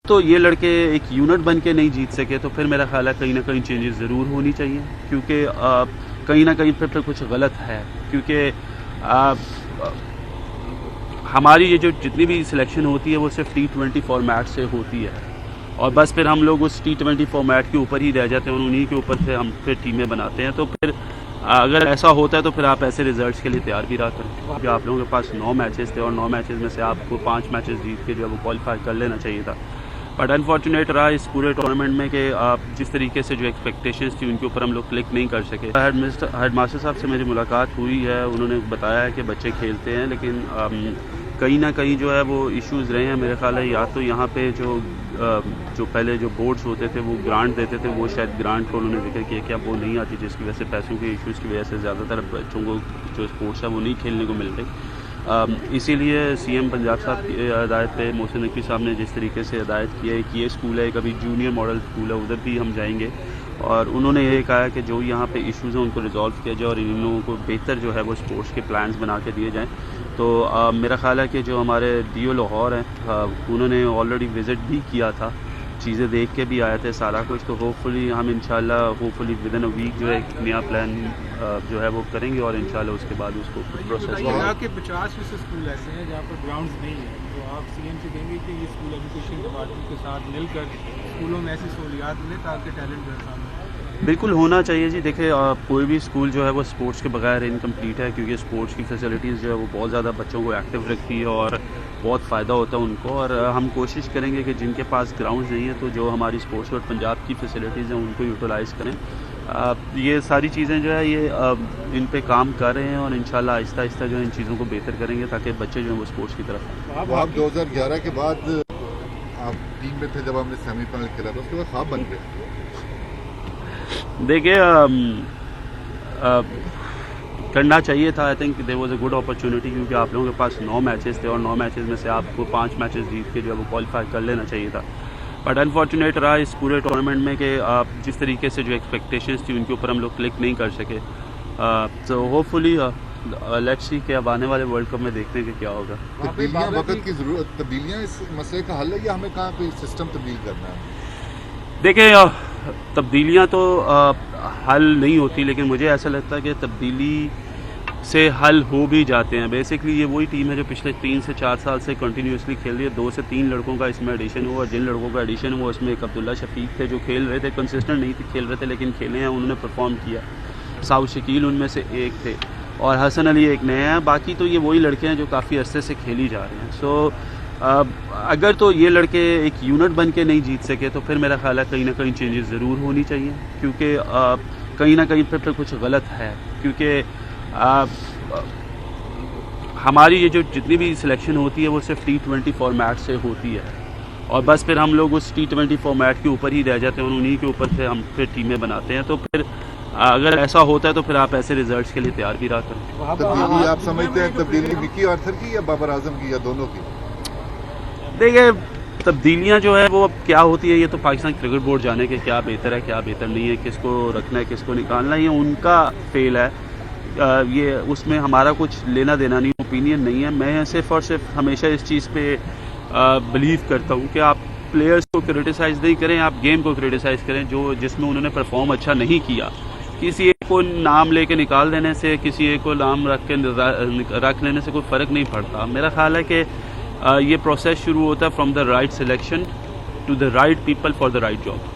तो ये लड़के एक यूनिट बन के नहीं जीत सके तो फिर मेरा ख्याल है कहीं ना कहीं चेंजेस ज़रूर होनी चाहिए, क्योंकि कहीं ना कहीं फिर कुछ गलत है। क्योंकि हमारी ये जो जितनी भी सिलेक्शन होती है वो सिर्फ T20 फॉर्मेट से होती है, और बस फिर हम लोग उस T20 फॉर्मेट के ऊपर ही रह जाते हैं और उन्हीं के ऊपर से हम फिर टीमें बनाते हैं। तो फिर अगर ऐसा होता है तो फिर आप ऐसे रिजल्ट्स के लिए तैयार भी रहा करें, क्योंकि आप लोगों के पास 9 मैचेस थे और 9 मैचेस में से आपको 5 मैचेस जीत के जो है वो क्वालिफाई कर लेना चाहिए था। बट अनफॉर्चुनेट रहा इस पूरे टूर्नामेंट में कि आप जिस तरीके से जो एक्सपेक्टेशंस थी उनके ऊपर हम लोग क्लिक नहीं कर सके। हेड मास्टर साहब से मेरी मुलाकात हुई है, उन्होंने बताया है कि बच्चे खेलते हैं, लेकिन कहीं ना कहीं जो है वो इश्यूज़ रहे हैं। मेरे ख्याल है या तो यहाँ पे जो पहले जो बोर्ड्स होते थे वो ग्रांट देते थे, वो शायद ग्रांट को उन्होंने जिक्र किया कि अब वो नहीं आती, जिसकी वजह से पैसों के इश्यूज़ की वजह से ज़्यादातर बच्चों को जो स्पोर्ट्स है वो नहीं खेलने को मिल रही। इसीलिए CM पंजाब साहब की हिदायत पे मोहसिन नकवी साहब ने जिस तरीके से हिदायत की है कि ये स्कूल है, कभी जूनियर मॉडल स्कूल है, उधर भी हम जाएंगे और उन्होंने ये कहा कि जो यहाँ पे इश्यूज़ हैं उनको रिजॉल्व किया जाए और इन लोगों को बेहतर जो है वो स्पोर्ट्स के प्लान्स बना के दिए जाएँ। तो मेरा ख्याल है कि जो हमारे DO लाहौर हैं उन्होंने ऑलरेडी विज़िट भी किया था, चीज़ें देख के भी आए थे सारा कुछ। तो होपफुली हम इंशाल्लाह विदिन अ वीक जो है एक नया प्लान जो है वो करेंगे और इंशाल्लाह उसके बाद उसको प्रोसेस यहाँ के 50 स्कूल ऐसे हैं जहाँ पर ग्राउंड्स नहीं है, तो आप CM से कहेंगे कि ये स्कूल एजुकेशन डिपार्टमेंट के साथ मिलकर स्कूलों में ऐसी सहूलियात मिले ताकि टैलेंट जो है सामने बिल्कुल होना चाहिए जी। देखिए कोई भी स्कूल जो है वो स्पोर्ट्स के बगैर इनकम्प्लीट है, क्योंकि स्पोर्ट्स की फैसिलिटीज़ जो है वो बहुत ज़्यादा बच्चों को एक्टिव रखती है और बहुत फ़ायदा होता है उनको। और हम कोशिश करेंगे कि जिनके पास ग्राउंड्स नहीं है तो जो हमारी स्पोर्ट्स और पंजाब की फैसिलिटीज़ हैं उनको यूटिलाइज़ करें। ये सारी चीज़ें जो है ये इन पे काम कर रहे हैं और इंशाल्लाह आहिस्ता आहिस्ता जो है इन चीज़ों को बेहतर करेंगे ताकि बच्चे जो हैं वो स्पोर्ट्स की तरफ। आप 2011 के बाद आप टीम में थे जब हमने सेमीफाइनल खेला था, उसके बाद ख्वाब बन गए। देखिए करना चाहिए था। I think there was a good opportunity, क्योंकि आप लोगों के पास 9 मैचेस थे और 9 मैचेस में से आपको 5 मैचेस जीत के जो है वो क्वालिफाई कर लेना चाहिए था। बट अनफॉर्चुनेट रहा इस पूरे टूर्नामेंट में कि आप जिस तरीके से जो एक्सपेक्टेशंस थी उनके ऊपर हम लोग क्लिक नहीं कर सके। तो होपफुली लेट्स सी कि अब आने वाले वर्ल्ड कप में देखते हैं कि क्या होगा। तब्दीलियाँ वक्त की ज़रूरत, तब्दीलियाँ इस मसले का हल है या हमें कहाँ कोई सिस्टम तब्दील करना है? देखिए तब्दीलियाँ तो हल नहीं होती, लेकिन मुझे ऐसा लगता है कि तब्दीली से हल हो भी जाते हैं। बेसिकली ये वही टीम है जो पिछले 3 से 4 साल से कंटिन्यूसली खेल रही है। 2 से 3 लड़कों का इसमें एडिशन हुआ, जिन लड़कों का एडिशन हुआ उसमें एक अब्दुल्ला शफीक थे जो खेल रहे थे, कंसिस्टेंट नहीं थे खेल रहे थे लेकिन खेले हैं, उन्होंने परफॉर्म किया। साउथ शकील उनमें से एक थे और हसन अली एक नया है। बाकी तो ये वही लड़के हैं जो काफ़ी अरसे से खेली जा रहे हैं। सो अगर तो ये लड़के एक यूनिट बन के नहीं जीत सके तो फिर मेरा ख्याल है कहीं ना कहीं चेंजेस ज़रूर होनी चाहिए, क्योंकि कहीं ना कहीं फिर कुछ गलत है। क्योंकि हमारी ये जो जितनी भी सिलेक्शन होती है वो सिर्फ T20 फॉर्मेट से होती है, और बस फिर हम लोग उस T20 फॉर्मेट के ऊपर ही रह जाते हैं और उन्हीं के ऊपर से हम फिर टीमें बनाते हैं। तो फिर अगर ऐसा होता है तो फिर आप ऐसे रिजल्ट्स के लिए तैयार भी रहा करें। तब्दीली आप समझते हैं तब्दीली विकी आर्थर की या बाबर आजम की या दोनों की? देखिए तब्दीलियाँ जो है वो अब क्या होती है ये तो पाकिस्तान क्रिकेट बोर्ड जाने के, क्या बेहतर है क्या बेहतर नहीं है, किसको रखना है किसको निकालना है, ये उनका फेल है। ये उसमें हमारा कुछ लेना देना नहीं, ओपिनियन नहीं है। मैं सिर्फ और सिर्फ हमेशा इस चीज़ पे बिलीव करता हूँ कि आप प्लेयर्स को क्रिटिसाइज़ नहीं करें, आप गेम को क्रिटिसाइज़ करें जो जिसमें उन्होंने परफॉर्म अच्छा नहीं किया। किसी एक को नाम लेके निकाल देने से, किसी एक को नाम रख लेने से कोई फ़र्क नहीं पड़ता। मेरा ख्याल है कि ये प्रोसेस शुरू होता है from the right selection to the right people for the right job.